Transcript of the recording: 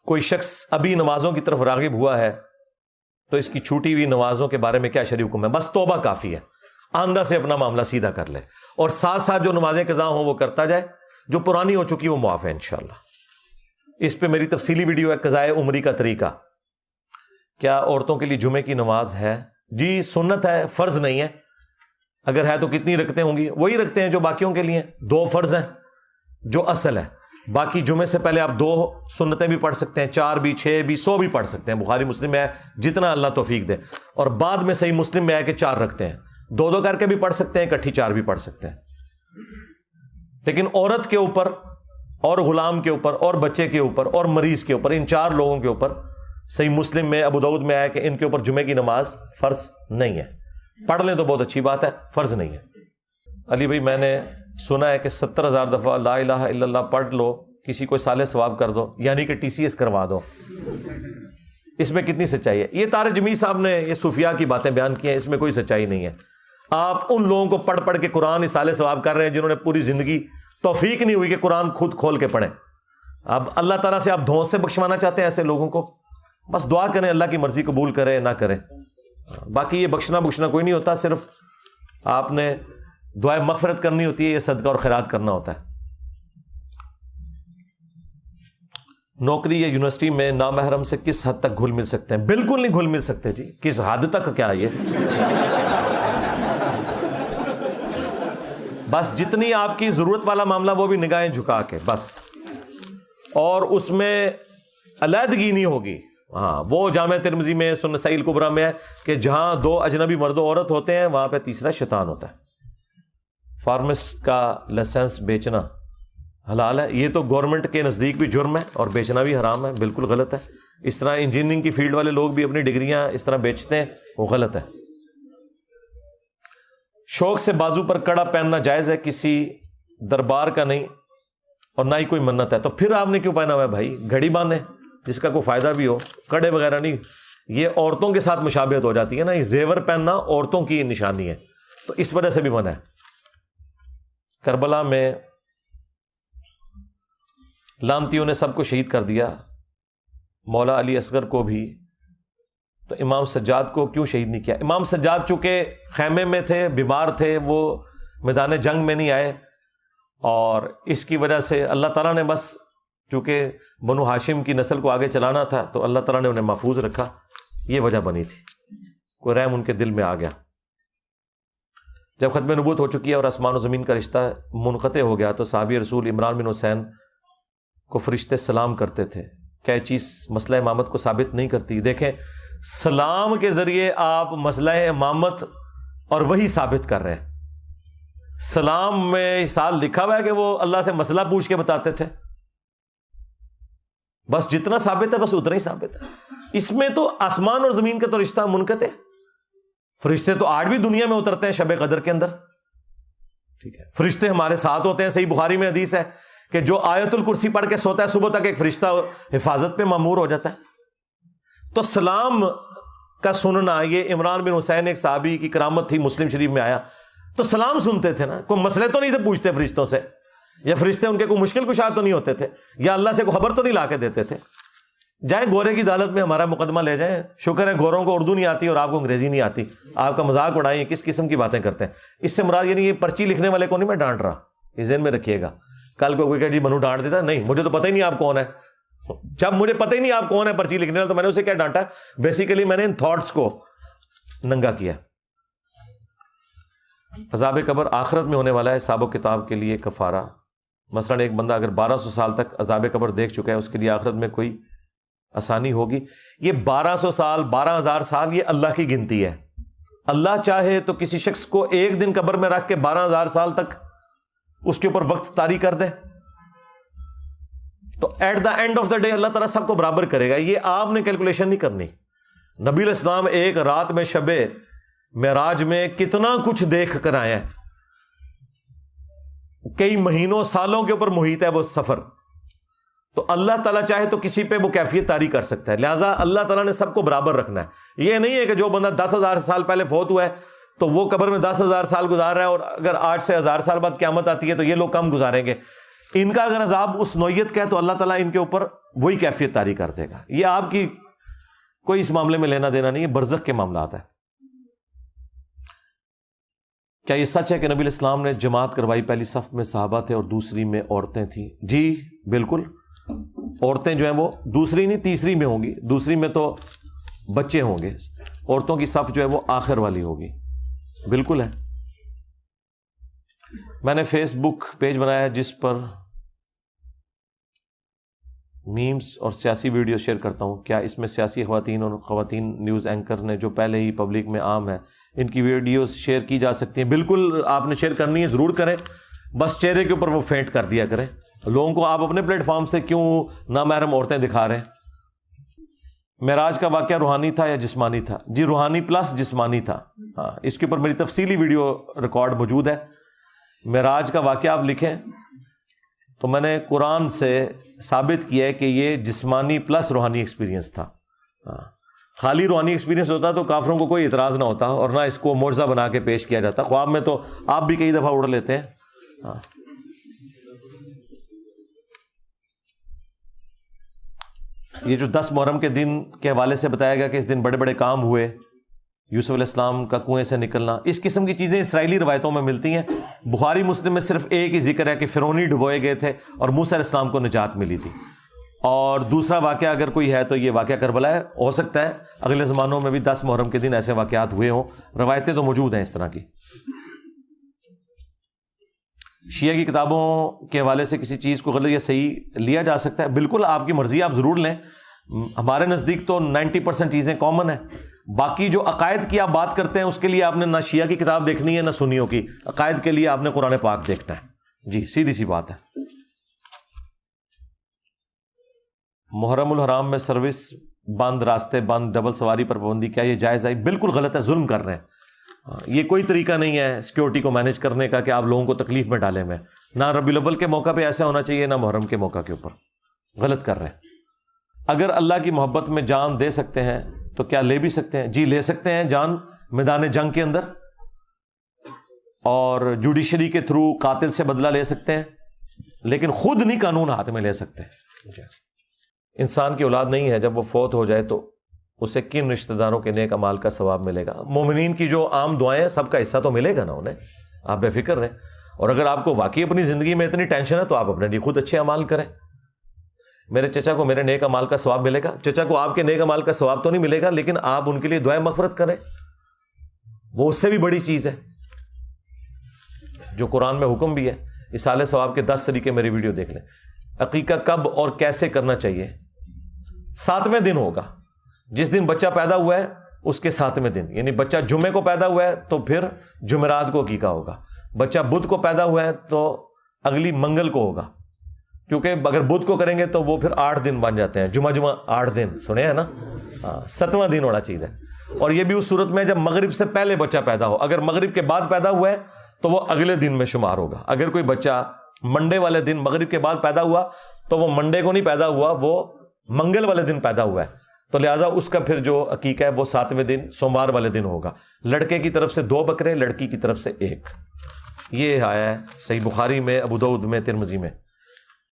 کوئی شخص ابھی نمازوں کی طرف راغب ہوا ہے تو اس کی چھوٹی ہوئی نمازوں کے بارے میں کیا شرعی حکم ہے؟ بس توبہ کافی ہے، آندہ سے اپنا معاملہ سیدھا کر لے، اور ساتھ ساتھ جو نمازیں قضا ہوں وہ کرتا جائے، جو پرانی ہو چکی وہ معاف ہے انشاءاللہ۔ اس پہ میری تفصیلی ویڈیو ہے، قضاء عمری کا طریقہ۔ کیا عورتوں کے لیے جمعے کی نماز ہے؟ جی سنت ہے، فرض نہیں ہے۔ اگر ہے تو کتنی رکھتے ہوں گی؟ وہی رکھتے ہیں جو باقیوں کے لیے، 2 فرض ہیں جو اصل ہے، باقی جمعے سے پہلے آپ 2 سنتیں بھی پڑھ سکتے ہیں، 4 بھی، 6 بھی، 100 بھی پڑھ سکتے ہیں، بخاری مسلم میں ہے، جتنا اللہ توفیق دے۔ اور بعد میں صحیح مسلم میں ہے کہ 4 رکھتے ہیں، 2 کر کے بھی پڑھ سکتے ہیں، اکٹھی 4 بھی پڑھ سکتے ہیں۔ لیکن عورت کے اوپر اور غلام کے اوپر اور بچے کے اوپر اور مریض کے اوپر، ان 4 لوگوں کے اوپر صحیح مسلم میں، ابو داؤد میں آیا کہ ان کے اوپر جمعے کی نماز فرض نہیں ہے۔ پڑھ لیں تو بہت اچھی بات ہے، فرض نہیں ہے۔ علی بھائی میں نے سنا ہے کہ 70,000 دفعہ لا الہ الا اللہ پڑھ لو، کسی کو صالح ثواب کر دو، یعنی کہ TCS کروا دو۔ اس میں کتنی سچائی ہے؟ یہ طارق جمیل صاحب نے یہ صوفیاء کی باتیں بیان کی ہیں، اس میں کوئی سچائی نہیں ہے۔ آپ ان لوگوں کو پڑھ پڑھ کے قرآن صالح ثواب کر رہے ہیں جنہوں نے پوری زندگی توفیق نہیں ہوئی کہ قرآن خود کھول کے پڑھیں۔ اب اللہ تعالیٰ سے آپ دھونس سے بخشوانا چاہتے ہیں ایسے لوگوں کو؟ بس دعا کریں اللہ کی مرضی قبول کرے نہ کرے، باقی یہ بخشنا کوئی نہیں ہوتا، صرف آپ نے دعائے مغفرت کرنی ہوتی ہے، یہ صدقہ اور خیرات کرنا ہوتا ہے۔ نوکری یا یونیورسٹی میں نامحرم سے کس حد تک گھل مل سکتے ہیں؟ بالکل نہیں گھل مل سکتے جی، کس حد تک کیا یہ؟ بس جتنی آپ کی ضرورت والا معاملہ وہ بھی نگاہیں جھکا کے بس، اور اس میں علیحدگی نہیں ہوگی۔ ہاں وہ جامع ترمذی میں سنن نسائی الکبریٰ میں ہے کہ جہاں 2 اجنبی مرد و عورت ہوتے ہیں وہاں پہ تیسرا شیطان ہوتا ہے۔ فارمسٹ کا لائسنس بیچنا حلال ہے؟ یہ تو گورنمنٹ کے نزدیک بھی جرم ہے اور بیچنا بھی حرام ہے، بالکل غلط ہے۔ اس طرح انجینئرنگ کی فیلڈ والے لوگ بھی اپنی ڈگریاں اس طرح بیچتے ہیں، وہ غلط ہے۔ شوق سے بازو پر کڑا پہننا جائز ہے، کسی دربار کا نہیں اور نہ ہی کوئی منت ہے، تو پھر آپ نے کیوں پہنا ہوا ہے بھائی؟ گھڑی باندھیں جس کا کوئی فائدہ بھی ہو، کڑے وغیرہ نہیں۔ یہ عورتوں کے ساتھ مشابہت ہو جاتی ہے نا، یہ زیور پہننا عورتوں کی نشانی ہے، تو اس وجہ سے بھی منع ہے۔ کربلا میں لانتیوں نے سب کو شہید کر دیا، مولا علی اصغر کو بھی، تو امام سجاد کو کیوں شہید نہیں کیا؟ امام سجاد چونکہ خیمے میں تھے، بیمار تھے، وہ میدان جنگ میں نہیں آئے، اور اس کی وجہ سے اللہ تعالیٰ نے بس چونکہ بنو ہاشم کی نسل کو آگے چلانا تھا تو اللہ تعالیٰ نے انہیں محفوظ رکھا، یہ وجہ بنی تھی، کوئی رحم ان کے دل میں آ گیا۔ جب ختم نبوت ہو چکی ہے اور آسمان و زمین کا رشتہ منقطع ہو گیا تو صحابی رسول عمران بن حسین کو فرشتے سلام کرتے تھے، کیا یہ چیز مسئلہ امامت کو ثابت نہیں کرتی؟ دیکھیں سلام کے ذریعے آپ مسئلہ امامت اور وہی ثابت کر رہے ہیں۔ سلام میں سال لکھا ہوا ہے کہ وہ اللہ سے مسئلہ پوچھ کے بتاتے تھے، بس جتنا ثابت ہے بس اتنا ہی ثابت ہے۔ اس میں تو آسمان اور زمین کا تو رشتہ منقطع ہے، فرشتے تو آج بھی دنیا میں اترتے ہیں شب قدر کے اندر، ٹھیک ہے، فرشتے ہمارے ساتھ ہوتے ہیں۔ صحیح بخاری میں حدیث ہے کہ جو آیت الکرسی پڑھ کے سوتا ہے صبح تک ایک فرشتہ حفاظت پہ مامور ہو جاتا ہے۔ تو سلام کا سننا، یہ عمران بن حسین ایک صحابی کی کرامت تھی، مسلم شریف میں آیا، تو سلام سنتے تھے نا، کوئی مسئلے تو نہیں تھے پوچھتے فرشتوں سے، یا فرشتے ان کے کوئی مشکل کشا تو نہیں ہوتے تھے، یا اللہ سے کوئی خبر تو نہیں لا کے دیتے تھے۔ جائیں گورے کی عدالت میں ہمارا مقدمہ لے جائیں، شکر ہے گوروں کو اردو نہیں آتی اور آپ کو انگریزی نہیں آتی، آپ کا مذاق اڑائیں، کس قسم کی باتیں کرتے ہیں۔ اس سے مراد یعنی یہ پرچی لکھنے والے کو نہیں میں ڈانٹ رہا، یہ ذہن میں رکھیے گا، کل کو کوئی کہ جی منو ڈانٹ دیتا، نہیں مجھے تو پتہ ہی نہیں آپ کون ہے، جب مجھے پتہ ہی نہیں آپ کون ہے پرچی لکھنے والا تو میں نے اسے کیا ڈانٹا؟ بیسیکلی میں نے ان تھاٹس کو ننگا کیا۔ عذاب قبر آخرت میں ہونے والا ہے، حساب و کتاب کے لیے کفارہ، مثلا ایک بندہ اگر 1200 سال تک عذاب قبر دیکھ چکا ہے، اس کے لیے آخرت میں کوئی آسانی ہوگی؟ یہ 1200 سال 12,000 سال یہ اللہ کی گنتی ہے، اللہ چاہے تو کسی شخص کو ایک دن قبر میں رکھ کے 12,000 سال تک اس کے اوپر وقت طاری کر دے، تو at the end of the day اللہ تعالیٰ سب کو برابر کرے گا۔ یہ آپ نے کیلکولیشن نہیں کرنی۔ نبی علیہ السلام ایک رات میں شب معراج میں کتنا کچھ دیکھ کر آئے ہیں، کئی مہینوں سالوں کے اوپر محیط ہے وہ سفر، تو اللہ تعالیٰ چاہے تو کسی پہ وہ کیفیت طاری کر سکتا ہے، لہٰذا اللہ تعالیٰ نے سب کو برابر رکھنا ہے۔ یہ نہیں ہے کہ جو بندہ 10,000 سال پہلے فوت ہوا ہے تو وہ قبر میں 10,000 سال گزار رہا ہے، اور اگر 8 سے 1,000 سال بعد قیامت آتی ہے تو یہ لوگ کم گزاریں گے۔ ان کا اگر عذاب اس نوعیت کا ہے تو اللہ تعالیٰ ان کے اوپر وہی کیفیت طاری کر دے گا. یہ آپ کی کوئی اس معاملے میں لینا دینا نہیں ہے، برزخ کے معاملات ہیں. کیا یہ سچ ہے کہ نبی الاسلام نے جماعت کروائی، پہلی صف میں صحابہ تھے اور دوسری میں عورتیں تھیں؟ جی بالکل، عورتیں جو ہیں وہ دوسری نہیں تیسری میں ہوں گی، دوسری میں تو بچے ہوں گے، عورتوں کی صف جو ہے وہ آخر والی ہوگی. بالکل ہے. میں نے فیس بک پیج بنایا ہے جس پر میمز اور سیاسی ویڈیو شیئر کرتا ہوں. کیا اس میں سیاسی خواتین اور خواتین نیوز اینکر نے جو پہلے ہی پبلک میں عام ہے ان کی ویڈیوز شیئر کی جا سکتی ہیں؟ بالکل، آپ نے شیئر کرنی ہے، ضرور کریں، بس چہرے کے اوپر وہ فینٹ کر دیا کریں. لوگوں کو آپ اپنے پلیٹ فارم سے کیوں نامحرم عورتیں دکھا رہے ہیں؟ معراج کا واقعہ روحانی تھا یا جسمانی تھا؟ جی روحانی پلس جسمانی تھا. ہاں، اس کے اوپر میری تفصیلی ویڈیو ریکارڈ موجود ہے. معراج کا واقعہ آپ لکھیں تو میں نے قرآن سے ثابت کیا ہے کہ یہ جسمانی پلس روحانی ایکسپیرینس تھا. ہاں، خالی روحانی ایکسپیرینس ہوتا تو کافروں کو کوئی اعتراض نہ ہوتا اور نہ اس کو معجزہ بنا کے پیش کیا جاتا. خواب میں تو آپ بھی کئی دفعہ اڑ لیتے ہیں. ہاں، یہ جو 10 محرم کے دن کے حوالے سے بتایا گیا کہ اس دن بڑے بڑے کام ہوئے، یوسف علیہ السلام کا کنویں سے نکلنا، اس قسم کی چیزیں اسرائیلی روایتوں میں ملتی ہیں. بخاری مسلم میں صرف ایک ہی ذکر ہے کہ فرعونی ڈبوئے گئے تھے اور موسیٰ علیہ السلام کو نجات ملی تھی. اور دوسرا واقعہ اگر کوئی ہے تو یہ واقعہ کربلا ہے. ہو سکتا ہے اگلے زمانوں میں بھی 10 محرم کے دن ایسے واقعات ہوئے ہوں، روایتیں تو موجود ہیں اس طرح کی. شیعہ کی کتابوں کے حوالے سے کسی چیز کو غلط یا صحیح لیا جا سکتا ہے؟ بالکل، آپ کی مرضی، آپ ضرور لیں. ہمارے نزدیک تو 90% چیزیں کامن ہیں. باقی جو عقائد کی آپ بات کرتے ہیں اس کے لیے آپ نے نہ شیعہ کی کتاب دیکھنی ہے نہ سنیوں کی. عقائد کے لیے آپ نے قرآن پاک دیکھنا ہے. جی سیدھی سی بات ہے. محرم الحرام میں سروس بند، راستے بند، ڈبل سواری پر پابندی، کیا یہ جائز ہے؟ بالکل غلط ہے، ظلم کر رہے ہیں. یہ کوئی طریقہ نہیں ہے سیکیورٹی کو مینیج کرنے کا کہ آپ لوگوں کو تکلیف میں ڈالیں. میں نہ ربیع الاول کے موقع پہ ایسا ہونا چاہیے، نہ محرم کے موقع کے اوپر. غلط کر رہے ہیں. اگر اللہ کی محبت میں جان دے سکتے ہیں تو کیا لے بھی سکتے ہیں؟ جی لے سکتے ہیں جان میدان جنگ کے اندر، اور جوڈیشری کے تھرو قاتل سے بدلہ لے سکتے ہیں، لیکن خود نہیں قانون ہاتھ میں لے سکتے. انسان کی اولاد نہیں ہے، جب وہ فوت ہو جائے تو اسے کن رشتہ داروں کے نیک اعمال کا ثواب ملے گا؟ مومنین کی جو عام دعائیں ہیں سب کا حصہ تو ملے گا نا انہیں. آپ بے فکر رہیں. اور اگر آپ کو واقعی اپنی زندگی میں اتنی ٹینشن ہے تو آپ اپنے لیے خود اچھے اعمال کریں. میرے چچا کو میرے نیک اعمال کا ثواب ملے گا، چچا کو آپ کے نیک اعمال کا ثواب تو نہیں ملے گا، لیکن آپ ان کے لیے دعائیں مغفرت کریں، وہ اس سے بھی بڑی چیز ہے جو قرآن میں حکم بھی ہے. اصالہ ثواب کے 10 طریقے میری ویڈیو دیکھ لیں. عقیقہ کب اور کیسے کرنا چاہیے؟ 7ویں دن ہوگا. جس دن بچہ پیدا ہوا ہے اس کے 7ویں دن، یعنی بچہ جمعے کو پیدا ہوا ہے تو پھر جمعرات کو عقیقہ ہوگا. بچہ بدھ کو پیدا ہوا ہے تو اگلی منگل کو ہوگا، کیونکہ اگر بدھ کو کریں گے تو وہ پھر 8 دن بن جاتے ہیں. جمعہ 8 دن سنے ہیں نا. 7واں دن ہونا چاہیے. اور یہ بھی اس صورت میں جب مغرب سے پہلے بچہ پیدا ہو. اگر مغرب کے بعد پیدا ہوا ہے تو وہ اگلے دن میں شمار ہوگا. اگر کوئی بچہ منڈے والے دن مغرب کے بعد پیدا ہوا تو وہ منڈے کو نہیں پیدا ہوا، وہ منگل والے دن پیدا ہوا ہے، تو لہٰذا اس کا پھر جو عقیقہ ہے وہ 7ویں دن سوموار والے دن ہوگا. لڑکے کی طرف سے 2 بکرے، لڑکی کی طرف سے 1. یہ آیا ہے صحیح بخاری میں، ابو داؤد میں، ترمذی میں.